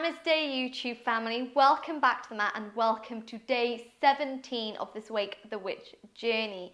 Namaste YouTube family, welcome back to the mat and welcome to day 17 of this Wake the Witch journey.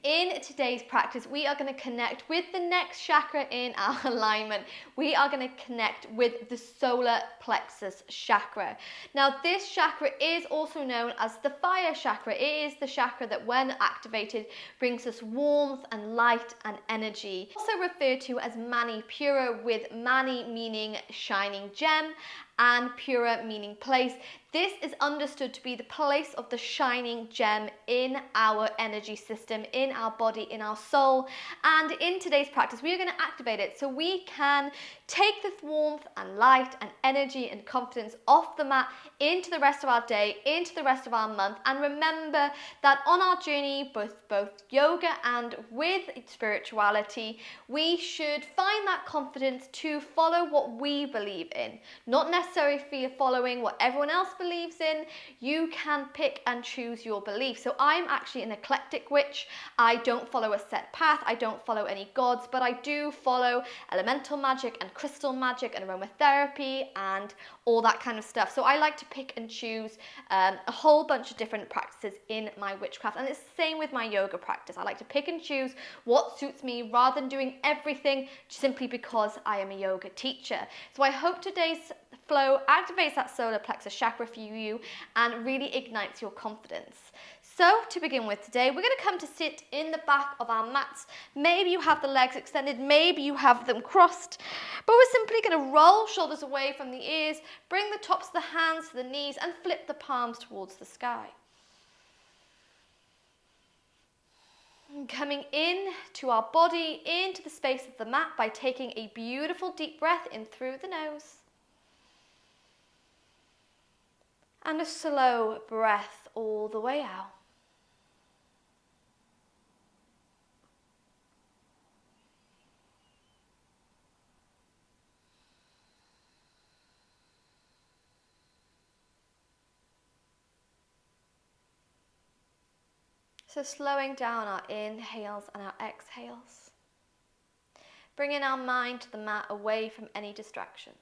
In today's practice, we are going to connect with the next chakra in our alignment. We are going to connect with the solar plexus chakra. Now, this chakra is also known as the fire chakra. It is the chakra that, when activated, brings us warmth and light and energy. Also referred to as Mani Pura, with Mani meaning shining gem and Pura meaning place. This is understood to be the place of the shining gem in our energy system, in our body, in our soul. And in today's practice, we are going to activate it so we can take this warmth and light and energy and confidence off the mat into the rest of our day, into the rest of our month. And remember that on our journey, both yoga and with spirituality, we should find that confidence to follow what we believe in, not necessarily following what everyone else believes in. You can pick and choose your belief. So I'm actually an eclectic witch. I don't follow a set path. I don't follow any gods, but I do follow elemental magic and crystal magic and aromatherapy and all that kind of stuff. So I like to pick and choose a whole bunch of different practices in my witchcraft. And it's the same with my yoga practice. I like to pick and choose what suits me rather than doing everything simply because I am a yoga teacher. So I hope today's flow activates that solar plexus chakra for you and really ignites your confidence. So to begin with today, we're going to come to sit in the back of our mats. Maybe you have the legs extended, maybe you have them crossed, but we're simply going to roll shoulders away from the ears, bring the tops of the hands to the knees and flip the palms towards the sky. And coming in to our body, into the space of the mat by taking a beautiful deep breath in through the nose. And a slow breath all the way out. So slowing down our inhales and our exhales. Bringing our mind to the mat away from any distractions.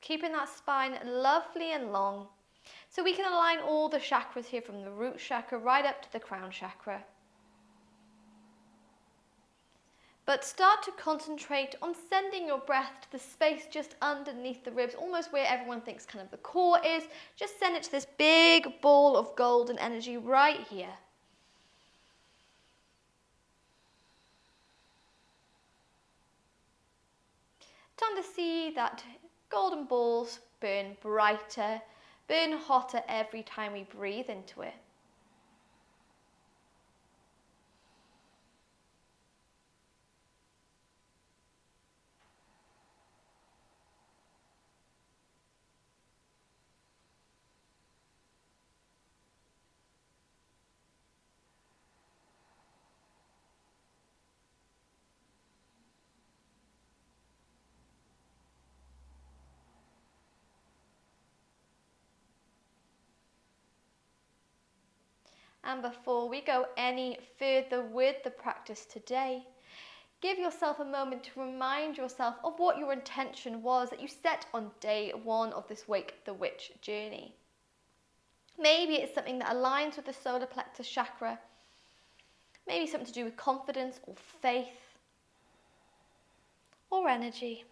Keeping that spine lovely and long so we can align all the chakras here from the root chakra right up to the crown chakra. But start to concentrate on sending your breath to the space just underneath the ribs, almost where everyone thinks kind of the core is. Just send it to this big ball of golden energy right here. Time to see that golden balls burn brighter, burn hotter every time we breathe into it. And before we go any further with the practice today, give yourself a moment to remind yourself of what your intention was that you set on day one of this Wake the Witch journey. Maybe it's something that aligns with the solar plexus chakra, maybe something to do with confidence or faith or energy.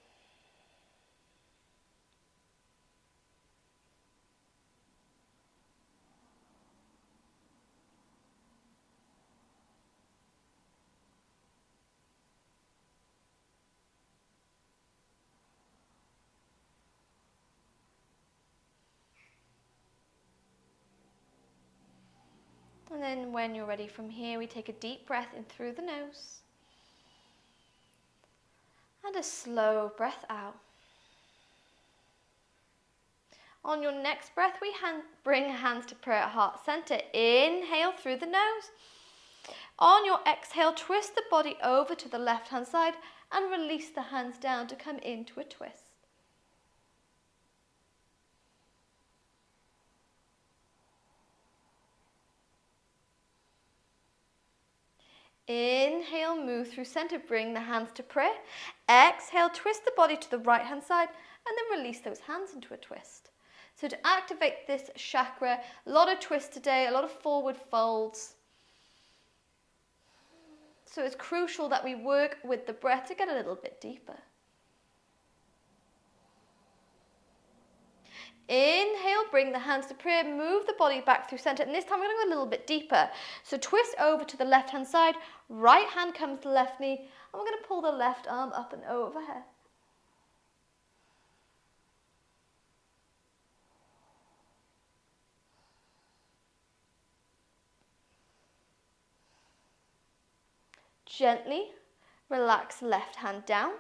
And then when you're ready from here, we take a deep breath in through the nose and a slow breath out. On your next breath, we bring hands to prayer at heart center. Inhale through the nose. On your exhale, twist the body over to the left-hand side and release the hands down to come into a twist. Inhale, move through center, bring the hands to prayer. Exhale, twist the body to the right hand side and then release those hands into a twist. So to activate this chakra, a lot of twists today, a lot of forward folds. So it's crucial that we work with the breath to get a little bit deeper. Inhale, bring the hands to prayer, move the body back through center, and this time we're going to go a little bit deeper. So twist over to the left hand side, right hand comes to the left knee, and we're going to pull the left arm up and overhead. Gently relax left hand down.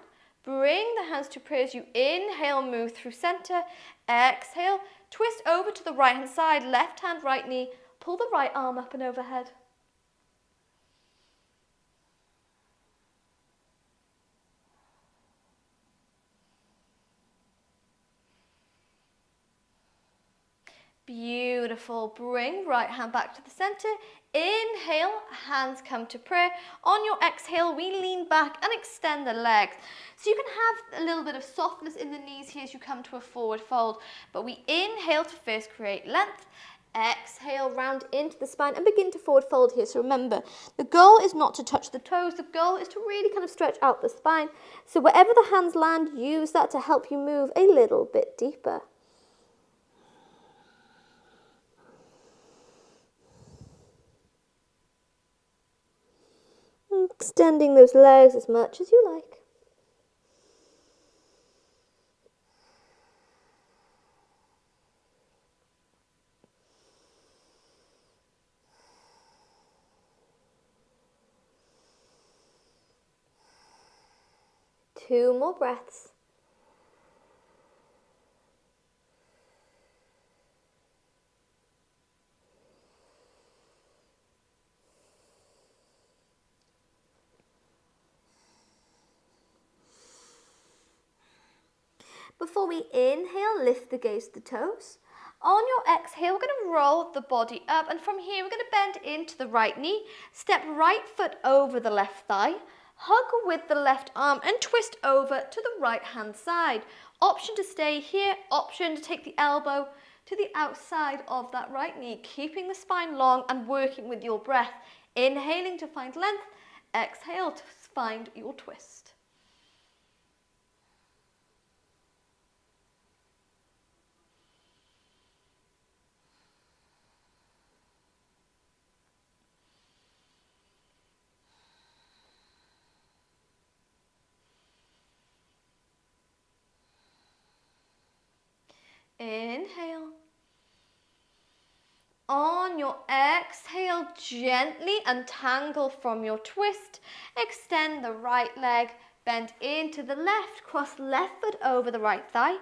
Bring the hands to prayer as you inhale, move through center. Exhale, twist over to the right hand side, left hand, right knee. Pull the right arm up and overhead. Beautiful. Bring right hand back to the center. Inhale, hands come to prayer. On your exhale, we lean back and extend the legs. So you can have a little bit of softness in the knees here as you come to a forward fold. But we inhale to first create length. Exhale, round into the spine and begin to forward fold here. So remember, the goal is not to touch the toes. The goal is to really kind of stretch out the spine. So wherever the hands land, use that to help you move a little bit deeper. Extending those legs as much as you like. Two more breaths. Before we inhale, lift the gaze to the toes. On your exhale, we're going to roll the body up, and from here we're going to bend into the right knee, step right foot over the left thigh, hug with the left arm and twist over to the right hand side. Option to stay here, option to take the elbow to the outside of that right knee, keeping the spine long and working with your breath. Inhaling to find length, exhale to find your twist. Inhale. On your exhale, gently untangle from your twist. Extend the right leg, bend into the left, cross left foot over the right thigh.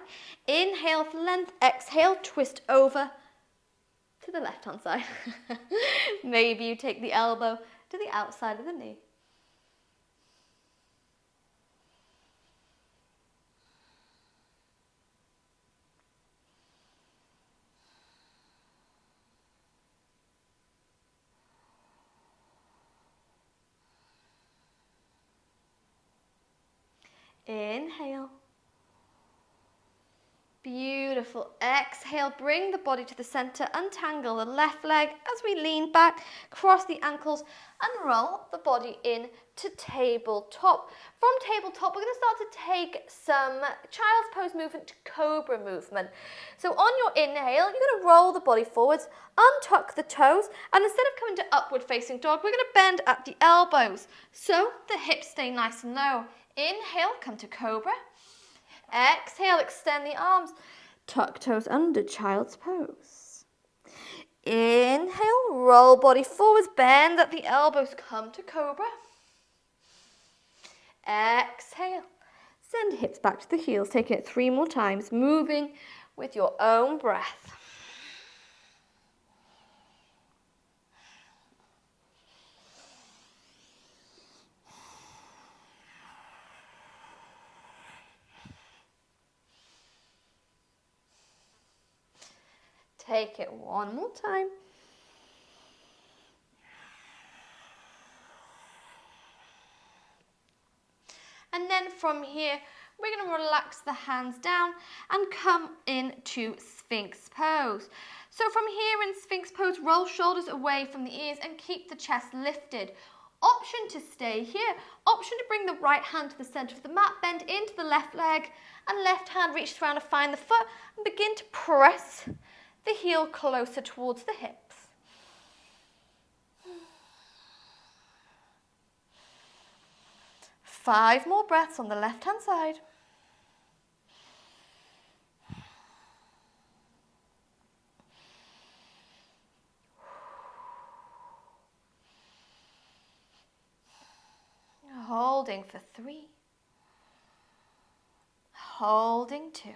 Inhale for length, exhale, twist over to the left hand side. Maybe you take the elbow to the outside of the knee. Inhale. Beautiful. Exhale, bring the body to the center, untangle the left leg as we lean back, cross the ankles and roll the body in to tabletop. From tabletop, we're going to start to take some child's pose movement to cobra movement. So on your inhale, you're going to roll the body forwards, untuck the toes, and instead of coming to upward facing dog, we're going to bend at the elbows so the hips stay nice and low. Inhale, come to cobra. Exhale, extend the arms. Tuck toes under child's pose. Inhale, roll body forwards, bend at the elbows, come to cobra. Exhale, send hips back to the heels, taking it 3 more times, moving with your own breath. Take it 1 more time. from here, we're going to relax the hands down and come into Sphinx pose. So from here in Sphinx pose, roll shoulders away from the ears and keep the chest lifted. Option to stay here. Option to bring the right hand to the center of the mat, bend into the left leg, and left hand reaches around to find the foot and begin to press the heel closer towards the hips. 5 more breaths on the left hand side. Holding for 3. Holding 2.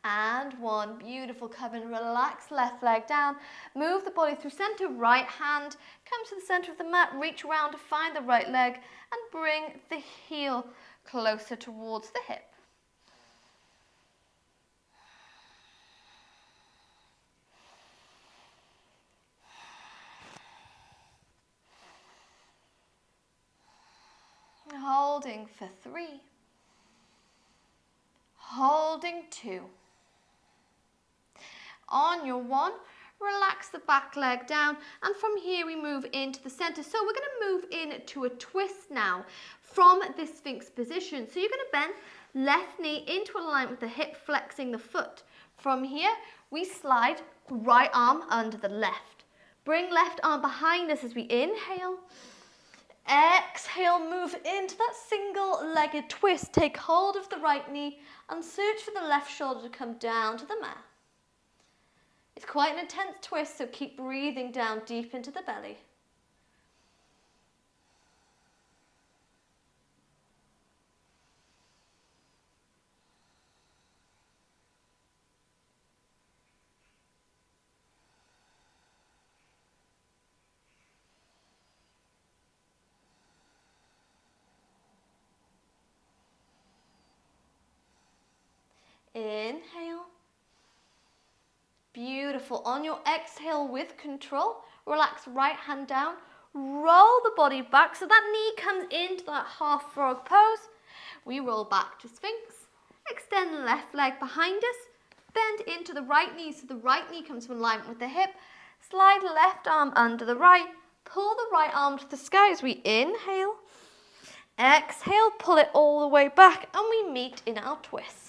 And 1. Beautiful, Coven. Relax left leg down. Move the body through center. Right hand. Come to the center of the mat. Reach around to find the right leg. And bring the heel closer towards the hip. Holding for 3. Holding 2. On your 1, relax the back leg down, and from here we move into the center. So we're going to move into a twist now from this Sphinx position. So you're going to bend left knee into alignment with the hip, flexing the foot. From here, we slide right arm under the left. Bring left arm behind us as we inhale. Exhale, move into that single-legged twist. Take hold of the right knee and search for the left shoulder to come down to the mat. It's quite an intense twist, so keep breathing down deep into the belly. Inhale. Beautiful. On your exhale with control, relax right hand down, roll the body back so that knee comes into that half frog pose. We roll back to Sphinx, extend the left leg behind us, bend into the right knee so the right knee comes in alignment with the hip, slide left arm under the right, pull the right arm to the sky as we inhale, exhale, pull it all the way back, and we meet in our twist.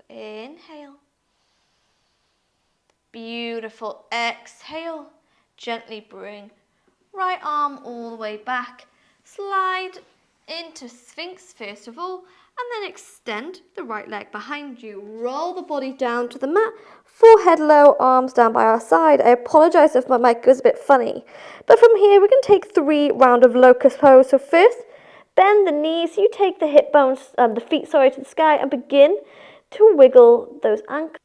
Inhale. Beautiful. Exhale. Gently bring right arm all the way back. Slide into Sphinx first of all, and then extend the right leg behind you. Roll the body down to the mat. Forehead low, arms down by our side. I apologize if my mic goes a bit funny. But from here, we can take 3 rounds of locust pose. So first, bend the knees. You take the hip bones, the feet, to the sky, and begin to wiggle those ankles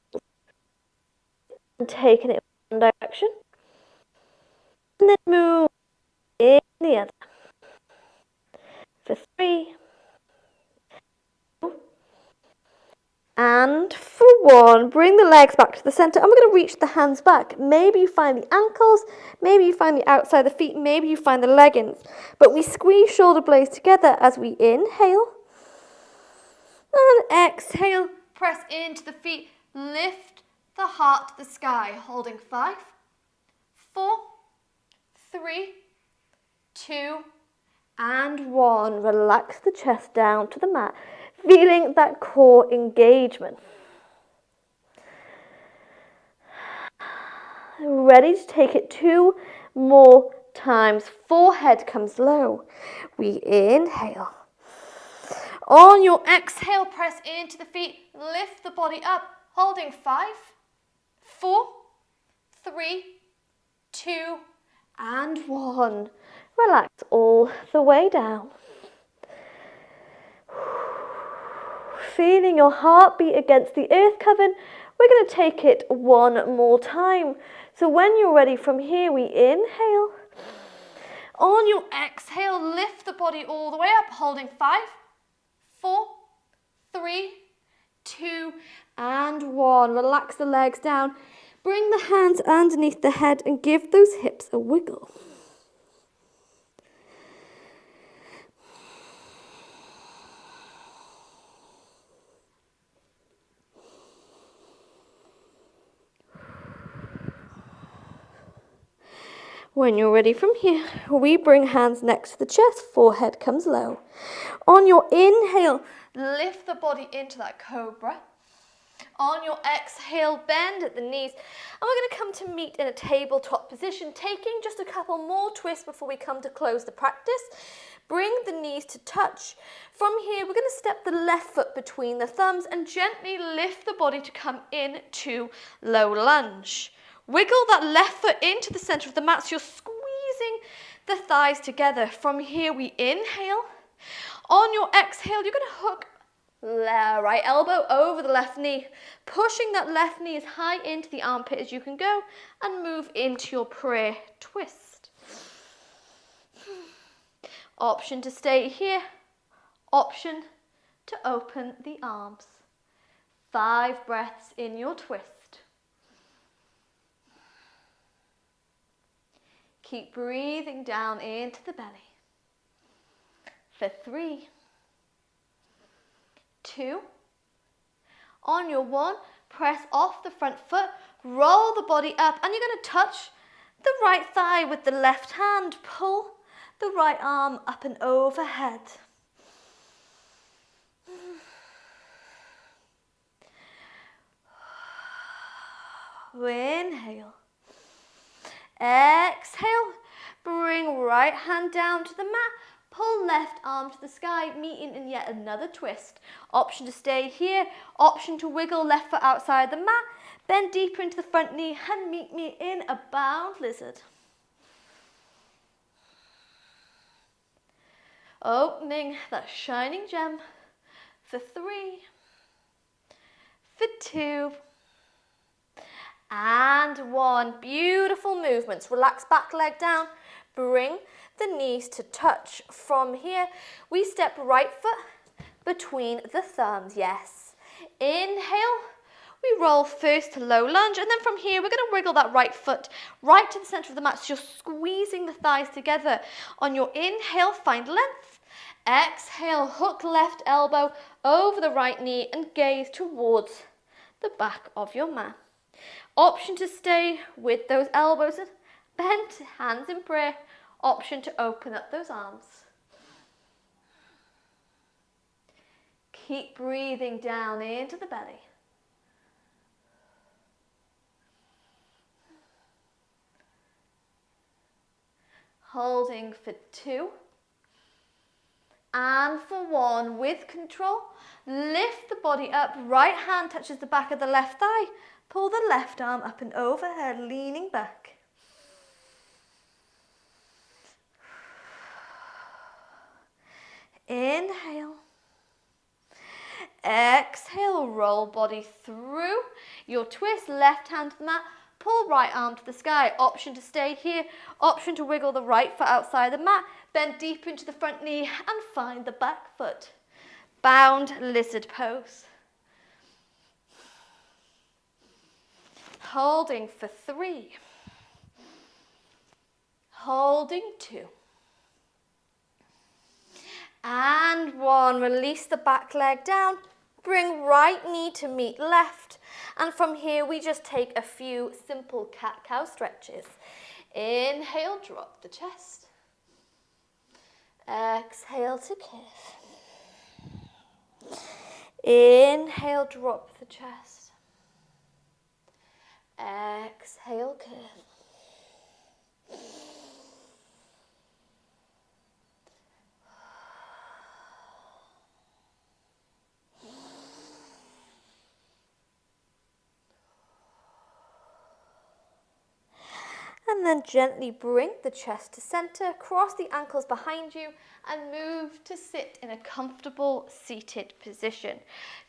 and taking it in one direction, and then move in the other for 3, and for 1. Bring the legs back to the center, and we're going to reach the hands back. Maybe you find the ankles, maybe you find the outside of the feet, maybe you find the leggings, but we squeeze shoulder blades together as we inhale and exhale. Press into the feet, lift the heart to the sky, holding 5, 4, 3, 2, and 1. Relax the chest down to the mat, feeling that core engagement. Ready to take it 2 more times. Forehead comes low. We inhale. On your exhale, press into the feet, lift the body up, holding 5, 4, 3, 2, and 1. Relax all the way down. Feeling your heartbeat against the earth, Coven. We're going to take it one more time. So when you're ready from here, we inhale. On your exhale, lift the body all the way up, holding 5, 4, 3, 2, and 1. Relax the legs down. Bring the hands underneath the head and give those hips a wiggle. When you're ready from here, we bring hands next to the chest, forehead comes low. On your inhale, lift the body into that cobra. On your exhale, bend at the knees. And we're going to come to meet in a tabletop position, taking just a couple more twists before we come to close the practice. Bring the knees to touch. From here, we're going to step the left foot between the thumbs and gently lift the body to come into low lunge. Wiggle that left foot into the center of the mat so you're squeezing the thighs together. From here, we inhale. On your exhale, you're going to hook right elbow over the left knee, pushing that left knee as high into the armpit as you can go and move into your prayer twist. Option to stay here, option to open the arms. 5 breaths in your twist. Keep breathing down into the belly. For 3, 2, on your 1, press off the front foot, roll the body up, and you're going to touch the right thigh with the left hand. Pull the right arm up and overhead. Inhale. Exhale. Bring right hand down to the mat. Pull left arm to the sky, meeting in yet another twist. Option to stay here. Option to wiggle left foot outside the mat. Bend deeper into the front knee and meet me in a bound lizard. Opening that shining gem for 3, for 2, and 1. Beautiful movements. Relax back leg down. Bring the knees to touch. From here, we step right foot between the thumbs. Yes. Inhale. We roll first to low lunge, and then from here, we're going to wiggle that right foot right to the center of the mat. So you're squeezing the thighs together. On your inhale, find length. Exhale, hook left elbow over the right knee and gaze towards the back of your mat. Option to stay with those elbows bent, hands in prayer. Option to open up those arms. Keep breathing down into the belly. Holding for 2. And for 1, with control, lift the body up. Right hand touches the back of the left thigh. Pull the left arm up and overhead, leaning back. Inhale. Exhale, roll body through your twist. Left hand to the mat. Pull right arm to the sky. Option to stay here. Option to wiggle the right foot outside the mat. Bend deep into the front knee and find the back foot. Bound lizard pose. Holding for 3. Holding 2. And 1. Release the back leg down. Bring right knee to meet left. And from here, we just take a few simple cat-cow stretches. Inhale, drop the chest. Exhale to curve. Inhale, drop the chest. Exhale, curve. And then gently bring the chest to center, cross the ankles behind you and move to sit in a comfortable seated position.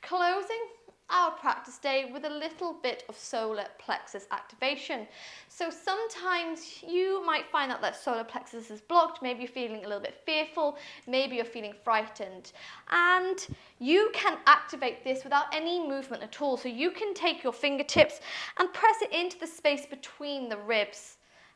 Closing our practice day with a little bit of solar plexus activation. So sometimes you might find that solar plexus is blocked, maybe you're feeling a little bit fearful, maybe you're feeling frightened, and you can activate this without any movement at all. So you can take your fingertips and press it into the space between the ribs.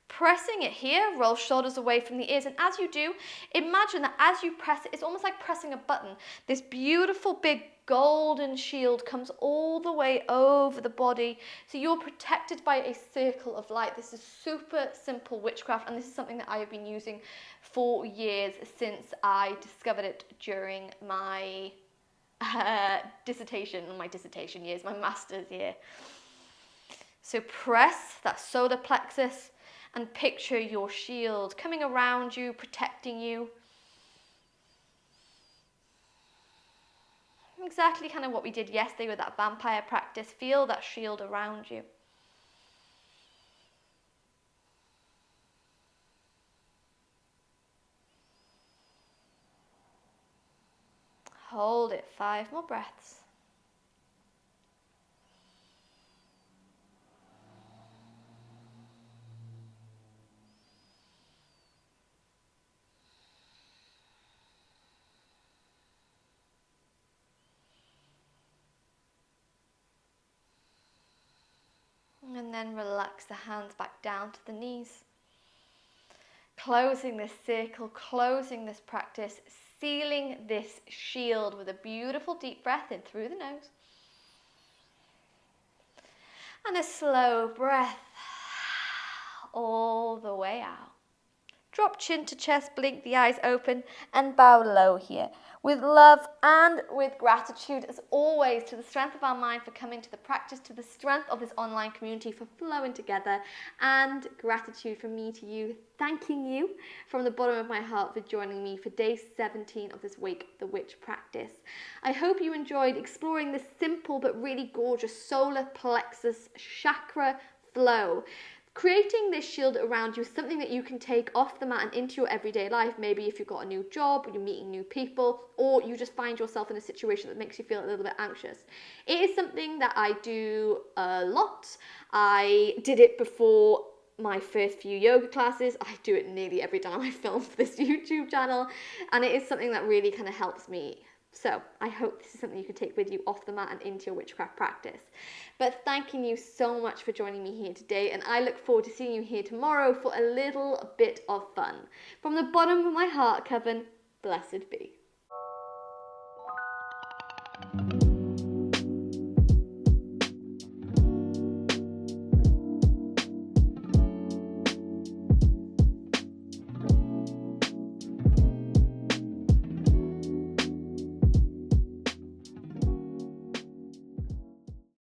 Pressing it here, roll shoulders away from the ears, and as you do, imagine that as you press it, it's almost like pressing a button. This beautiful big golden shield comes all the way over the body, so you're protected by a circle of light. This is super simple witchcraft, and this is something that I have been using for years, since I discovered it during my dissertation years, my master's year. So press that solar plexus and picture your shield coming around you, protecting you. Exactly kind of what we did yesterday with that vampire practice. Feel that shield around you. Hold it, 5 more breaths. And then relax the hands back down to the knees. Closing this circle, closing this practice, sealing this shield with a beautiful deep breath in through the nose. And a slow breath all the way out. Drop chin to chest, blink the eyes open, and bow low here. With love and with gratitude, as always, to the strength of our mind for coming to the practice, to the strength of this online community for flowing together, and gratitude from me to you, thanking you from the bottom of my heart for joining me for day 17 of this Wake the Witch practice. I hope you enjoyed exploring this simple but really gorgeous solar plexus chakra flow. Creating this shield around you is something that you can take off the mat and into your everyday life. Maybe if you've got a new job, or you're meeting new people, or you just find yourself in a situation that makes you feel a little bit anxious. It is something that I do a lot. I did it before my first few yoga classes. I do it nearly every time I film for this YouTube channel, and it is something that really kind of helps me. So I hope this is something you can take with you off the mat and into your witchcraft practice. But thanking you so much for joining me here today, and I look forward to seeing you here tomorrow for a little bit of fun. From the bottom of my heart, Coven, blessed be.